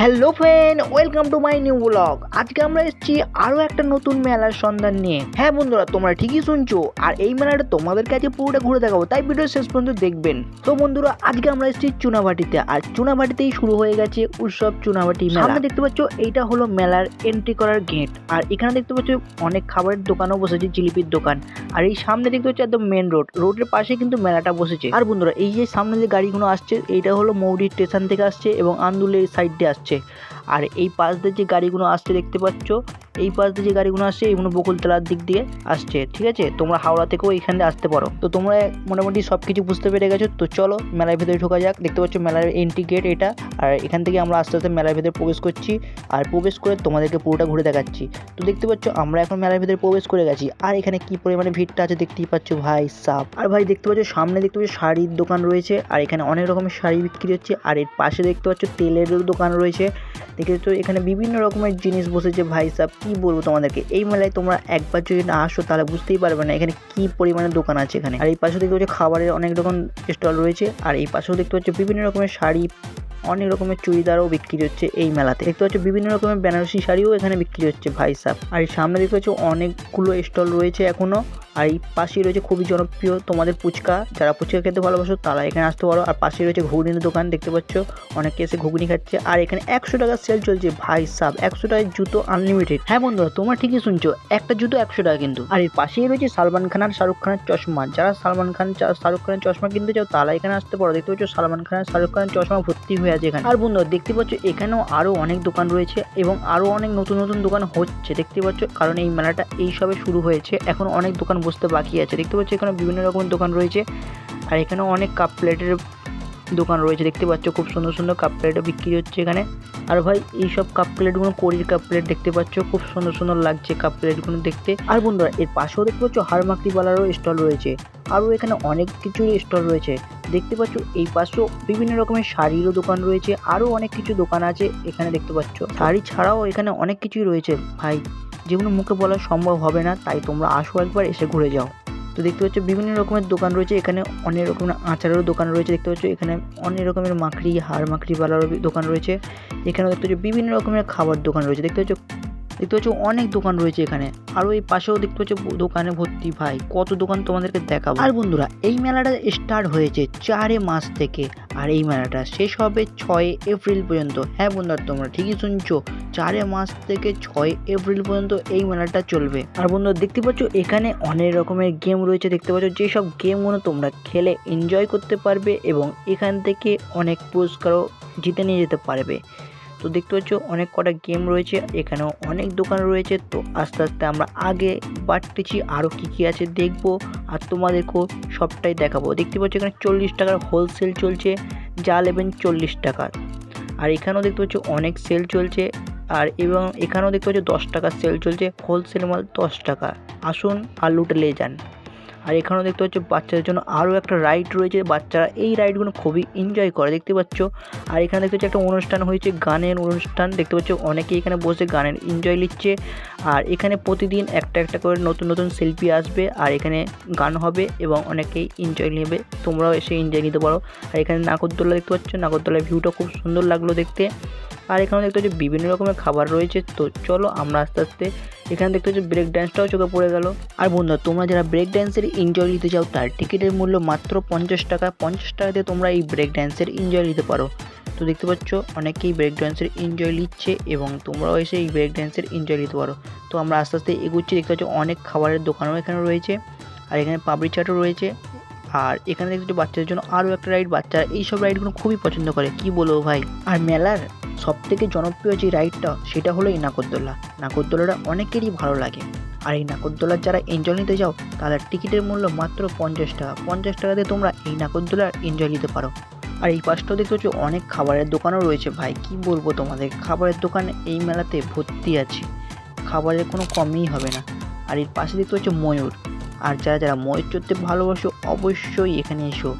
Hello friend, welcome to my new blog. আজকে আমরা এসেছি আরও একটা নতুন মেলার সন্ধান নিয়ে। হ্যাঁ বন্ধুরা, তোমরা ঠিকই শুনছো। আর এই মেলাটা তোমাদের কাছে পুরোটা ঘুরে দেখাবো, তাই ভিডিও শেষ পর্যন্ত দেখবেন। তো বন্ধুরা, আজকে আমরা এসেছি চুনাভাটিতে। আর চুনাভাটিতেই শুরু হয়ে গেছে উৎসব চুনাভাটি মেলা। সামনে দেখতে পাচ্ছ, এইটা হলো মেলার এন্ট্রি করার গেট। আর এখানে দেখতে পাচ্ছ অনেক খাবারের দোকানও বসেছে, জিলিপির দোকান। আর এই সামনে দেখতে পাচ্ছ একদম মেন রোডের পাশে কিন্তু মেলাটা বসেছে। আর বন্ধুরা, এই যে সামনে যে গাড়িগুলো আসছে, এইটা হলো মৌরি স্টেশন থেকে আসছে এবং আন্দুলের সাইড দিয়ে আসছে। আর এই পাশ দিয়ে যে গাড়িগুলো আসছে দেখতে পাচ্ছ, এই পাশ দিয়ে যে গাড়িগুলো আসছে এইগুলো বকুলতলার দিক দিয়ে আসছে। ঠিক আছে, তোমরা হাওড়া থেকেও এখানে আসতে পারো। তো তোমরা মোটামুটি সব কিছু বুঝতে পেরে গেছো। তো চলো মেলার ভিতরে ঢোকা যাক। দেখতে পাচ্ছ মেলার এন্ট্রি গেট এটা। আর এখান থেকে আমরা আস্তে আস্তে মেলার ভিতরে প্রবেশ করছি। আর প্রবেশ করে তোমাদেরকে পুরোটা ঘুরে দেখাচ্ছি। তো দেখতে পাচ্ছ আমরা এখন মেলার ভিতরে প্রবেশ করে গেছি। আর এখানে কি পরিমাণে ভিড়টা আছে দেখতেই পাচ্ছ ভাই সাব। আর ভাই দেখতে পাচ্ছ সামনে দেখতে পাচ্ছ শাড়ির দোকান রয়েছে। আর এখানে অনেক রকমের শাড়ি বিক্রি হচ্ছে। আর এর পাশে দেখতে পাচ্ছ তেলেরও দোকান রয়েছে। দেখে তো এখানে বিভিন্ন রকমের জিনিস বসেছে ভাই সাব। কি বলবো তোমাদেরকে, এই মেলায় তোমরা একবার যদি না আসো তাহলে বুঝতেই পারবে না এখানে কি পরিমাণে দোকান আছে এখানে। আর এই পাশে দেখতে পাচ্ছ খাবারের অনেক রকম স্টল রয়েছে। আর এই পাশেও দেখতে পাচ্ছ বিভিন্ন রকমের শাড়ি, অনেক রকমের চুড়িদারও বিক্রি হচ্ছে এই মেলাতে। দেখতে পাচ্ছ বিভিন্ন রকমের বেনারসি শাড়িও এখানে বিক্রি হচ্ছে ভাই সাব। আর এই সামনে দেখতে পাচ্ছ অনেকগুলো স্টল রয়েছে এখনো। আর এই পাশেই রয়েছে খুবই জনপ্রিয় তোমাদের ফুচকা। যারা ফুচকা খেতে ভালোবাসো তারা এখানে আসতে পারো। আর পাশেই রয়েছে ঘুগনির দোকান, দেখতে পাচ্ছ অনেকে এসে ঘুগনি খাচ্ছে। আর এখানে 100 টাকা সেল চলছে ভাই সাব। 100 টাকায় জুতো আনলিমিটেড। হ্যাঁ বন্ধুরা, তোমরা ঠিকই শুনছো, একটা জুতো 100 টাকা কিন্তু। আর এর পাশেই রয়েছে সালমান খান আর শাহরুখ খানের চশমা। যারা সালমান খান শাহরুখ খানের চশমা কিনতে চাও তারা এখানে আসতে পারো। দেখতে পাচ্ছ সালমান খান আর শাহরুখ খানের চশমা ভর্তি হয়ে আছে এখানে। আর বন্ধুরা দেখতে পাচ্ছ এখানেও আরো অনেক দোকান রয়েছে এবং আরো অনেক নতুন নতুন দোকান হচ্ছে দেখতে পাচ্ছ। কারণ এই মেলাটা এই সবে শুরু হয়েছে, এখন অনেক দোকান বসতে বাকি আছে। দেখতে পাচ্ছ এখানে বিভিন্ন রকমের দোকান রয়েছে। আর এখানেও অনেক কাপ প্লেটের দোকান রয়েছে। দেখতে পাচ্ছ খুব সুন্দর সুন্দর কাপ প্লেটও বিক্রি হচ্ছে এখানে। আর ভাই এইসব কাপ প্লেটগুলো কোরির কাপ প্লেট, দেখতে পাচ্ছ খুব সুন্দর সুন্দর লাগছে কাপ প্লেটগুলো দেখতে। আর বন্ধুরা এর পাশেও দেখতে পাচ্ছ হাড়মাকড়িওয়ালারও স্টল রয়েছে। আরও এখানে অনেক কিছুর স্টল রয়েছে দেখতে পাচ্ছ। এই পাশেও বিভিন্ন রকমের শাড়িরও দোকান রয়েছে। আরও অনেক কিছু দোকান আছে এখানে দেখতে পাচ্ছ। শাড়ি ছাড়াও এখানে অনেক কিছুই রয়েছে ভাই, যেগুলো মুখে বলা সম্ভব হবে না। তাই তোমরা আসো একবার, এসে ঘুরে যাও। তো দেখতে পাচ্ছ বিভিন্ন রকমের দোকান রয়েছে এখানে। অনেক রকমের আচারেরও দোকান রয়েছে দেখতে পাচ্ছ। এখানে অনেক রকমের মাকড়ি, হাড় মাকড়িওয়ালারও দোকান রয়েছে। এখানে দেখতে পাচ্ছ বিভিন্ন রকমের খাবার দোকান রয়েছে দেখতে পাচ্ছ। অনেক দোকান রয়েছে এখানে। আরও এই পাশেও দেখতে পাচ্ছ দোকানে ভর্তি ভাই, কত দোকান তোমাদেরকে দেখাবো। আর বন্ধুরা এই মেলাটা স্টার্ট হয়েছে 4 মার্চ থেকে। আর এই মেলাটা শেষ হবে 6 এপ্রিল পর্যন্ত। হ্যাঁ বন্ধুরা, তোমরা ঠিকই শুনছো, 4 মার্চ থেকে 6 এপ্রিল পর্যন্ত এই মেলাটা চলবে। আর বন্ধুরা দেখতে পাচ্ছ এখানে অনেক রকমের গেম রয়েছে দেখতে পাচ্ছ, যেসব গেমগুলো তোমরা খেলে এনজয় করতে পারবে এবং এখান থেকে অনেক পুরস্কারও জিতে নিয়ে যেতে পারবে। তো দেখতে পাচ্ছ অনেক কটা গেম রয়েছে, এখানেও অনেক দোকান রয়েছে। তো আস্তে আস্তে আমরা আগে বাড়তেছি, আরও কী কী আছে দেখবো আর তোমাদেরকেও সবটাই দেখাবো। দেখতে পাচ্ছ এখানে 40 টাকার হোলসেল চলছে, যা নেবেন 40 টাকা। আর এখানেও দেখতে পাচ্ছ অনেক সেল চলছে। আর এবং এখানেও দেখতে পাচ্ছ 10 টাকার সেল চলছে, হোলসেল মাল 10 টাকা। আসুন আর লুটে নিয়ে যান। আর এখানেও দেখতে পাচ্ছ বাচ্চাদের জন্য আরও একটা রাইড রয়েছে, বাচ্চারা এই রাইডগুলো খুবই এনজয় করে দেখতে পাচ্ছ। আর এখানে দেখতে পাচ্ছ একটা অনুষ্ঠান হয়েছে, গানের অনুষ্ঠান দেখতে পাচ্ছ। অনেকেই এখানে বসে গানের এনজয় নিচ্ছে। আর এখানে প্রতিদিন একটা একটা করে নতুন নতুন শিল্পী আসবে আর এখানে গান হবে এবং অনেকেই এনজয় নেবে। তোমরাও এসে এনজয় নিতে পারো। আর এখানে নাগরদোলা দেখতে পাচ্ছ, নাগরদোলার ভিউটা খুব সুন্দর লাগলো দেখতে। আর এখানে দেখতে পাচ্ছ বিভিন্ন রকমের খাবার রয়েছে। তো চলো আমরা আস্তে আস্তে, এখানে দেখতে পাচ্ছ ব্রেক ড্যান্সটাও চোখে পড়ে গেল। আর বন্ধুরা তোমরা যারা ব্রেক ড্যান্সের এনজয় নিতে চাও তার টিকিটের মূল্য মাত্র 50 টাকা। 50 টাকাতে তোমরা এই ব্রেক ড্যান্সের এনজয় নিতে পারো। তো দেখতে পাচ্ছ অনেকেই ব্রেক ড্যান্সের এনজয় নিচ্ছে এবং তোমরাও এসে এই ব্রেক ড্যান্সের এনজয় নিতে পারো। তো আমরা আস্তে আস্তে এগুচ্ছি। দেখতে পাচ্ছ অনেক খাবারের দোকানও এখানে রয়েছে। আর এখানে পাপড়ি চাটও রয়েছে। আর এখানে দেখতে বাচ্চাদের জন্য আরও একটা রাইড, বাচ্চারা এইসব রাইডগুলো খুবই পছন্দ করে, কি বলবো ভাই। আর মেলার সবথেকে জনপ্রিয় যে রাইডটা সেটা হলো এই নাগরদোলা। নাগরদোলাটা অনেকেরই ভালো লাগে। আর এই নাগরদোলার যারা এনজয় নিতে যাও তাদের টিকিটের মূল্য মাত্র 50 টাকা। 50 টাকাতে তোমরা এই নাগরদোলার এনজয় নিতে পারো। আর এই পাশটাও দেখতে পাচ্ছ অনেক খাবারের দোকানও রয়েছে ভাই, কি বলবো তোমাদের, খাবারের দোকান এই মেলাতে ভর্তি আছে, খাবারের কোনো কমই হবে না। আর এর পাশে দেখতে পাচ্ছ ময়ূর। আর যারা যারা ময়ূর চড়তে ভালোবাসো অবশ্যই এখানে এসো।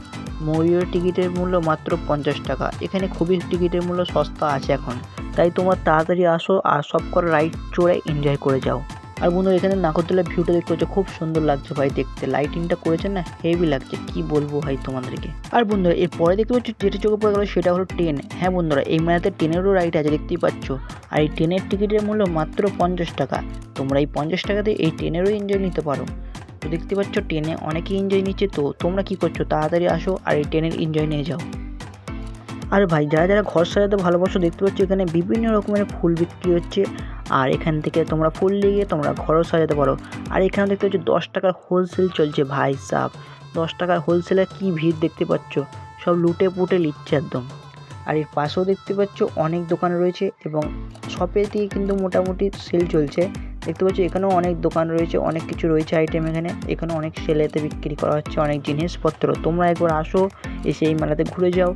ময়ূরের টিকিটের মূল্য মাত্র 50 টাকা। এখানে খুবই টিকিটের মূল্য সস্তা আছে এখন, তাই তোমরা তাড়াতাড়ি আসো আর সব কটা রাইড চড়ে এনজয় করে যাও। আর বন্ধুরা এখানে নাগরদোলার ভিউটা দেখতে পাচ্ছ, খুব সুন্দর লাগছে ভাই দেখতে, লাইটিংটা করেছেন না হেভি লাগছে, কি বলবো ভাই তোমাদেরকে। আর বন্ধুরা এরপরে দেখতে পাচ্ছ যেটা চোখে পড়ে গেল সেটা হলো ট্রেন। হ্যাঁ বন্ধুরা এই মেলাতে ট্রেনেরও রাইড আছে দেখতেই পাচ্ছ, আর এই ট্রেনের টিকিটের মূল্য মাত্র 50 টাকা। তোমরা এই 50 টাকাতে এই ট্রেনেরও এনজয় নিতে পারো। তো দেখতে পাচ্ছ ট্রেনে অনেকেই এনজয় নিচ্ছে, তো তোমরা কি করছো, তাড়াতাড়ি আসো আর এই ট্রেনের এনজয় নিয়ে যাও। আর ভাই যারা যারা ঘর সাজাতে ভালোবাসো দেখতে পাচ্ছ এখানে বিভিন্ন রকমের ফুল বিক্রি হচ্ছে, আর এখান থেকে তোমরা ফুল নিয়ে তোমরা ঘরও সাজাতে পারো। আর এখানে দেখতে পাচ্ছ 10 টাকার হোলসেল চলছে ভাই সাহ, 10 টাকার হোলসেলে কি ভিড় দেখতে পাচ্ছ, সব লুটে পুটে নিচ্ছে একদম। আর এর পাশেও দেখতে পাচ্ছ অনেক দোকান রয়েছে এবং শপে দিয়ে কিন্তু মোটামুটি সেল চলছে। দেখতে পাচ্ছ এখানেও অনেক দোকান রয়েছে, অনেক কিছু রয়েছে আইটেম, এখানে অনেক সেলেতে বিক্রি করা হচ্ছে অনেক জিনিসপত্র। তোমরা একবার আসো, এসে এই মেলাতে ঘুরে যাও,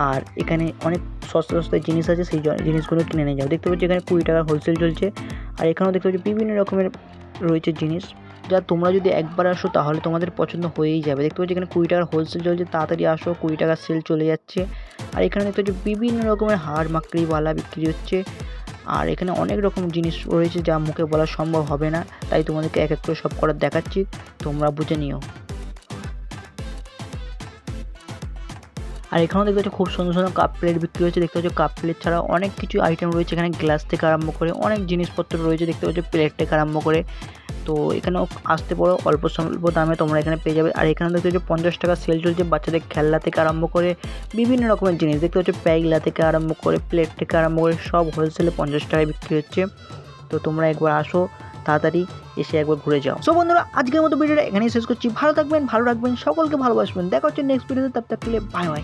আর এখানে অনেক সস্তা সস্তা জিনিস আছে, সেই জিনিসগুলো কিনে নিয়ে যাও। দেখতে পাচ্ছ এখানে 20 টাকার হোলসেল চলছে, আর এখানেও দেখতে পাচ্ছ বিভিন্ন রকমের রয়েছে জিনিস, যা তোমরা যদি একবার আসো তাহলে তোমাদের পছন্দ হয়েই যাবে। দেখতে পাচ্ছ এখানে 20 টাকার হোলসেল চলছে, তাড়াতাড়ি আসো, 20 টাকার সেল চলে যাচ্ছে। আর এখানে দেখতে পাচ্ছ বিভিন্ন রকমের হার মাকড়ি বালা বিক্রি হচ্ছে, আর এখানে অনেক রকম জিনিস রয়েছে যা মুখে বলা সম্ভব হবে না, তাই তোমাদেরকে এক এক করে সব করার দেখাচ্ছি, তোমরা বুঝে নিও। আর এখানেও দেখতে পাচ্ছ খুব সুন্দর সুন্দর কাপ প্লেট বিক্রি হচ্ছে। দেখতে পাচ্ছ কাপ প্লেট ছাড়াও অনেক কিছু আইটেম রয়েছে, এখানে গ্লাস থেকে আরম্ভ করে অনেক জিনিসপত্র রয়েছে। দেখতে পাচ্ছ প্লেট থেকে আরম্ভ করে, তো এখানেও আসতে পারো, অল্প স্বল্প দামে তোমরা এখানে পেয়ে যাবে। আর এখানে দেখতে পাচ্ছ 50 টাকা সেল চলছে, বাচ্চাদের খেলনা থেকে আরম্ভ করে বিভিন্ন রকমের জিনিস। দেখতে পাচ্ছ প্যাগলা থেকে আরম্ভ করে প্লেট থেকে আরম্ভ করে সব হোলসেলে 50 টাকায় বিক্রি হচ্ছে। তো তোমরা একবার আসো, তাড়াতাড়ি এসে একবার ঘুরে যাও। সো বন্ধুরা আজকের মতো ভিডিওটা এখানেই শেষ করছি। ভালো থাকবেন, ভালো রাখবেন, সকলকে ভালোবাসবেন। দেখা হচ্ছে নেক্সট ভিডিওতে, তব তক के लिए বাই বাই।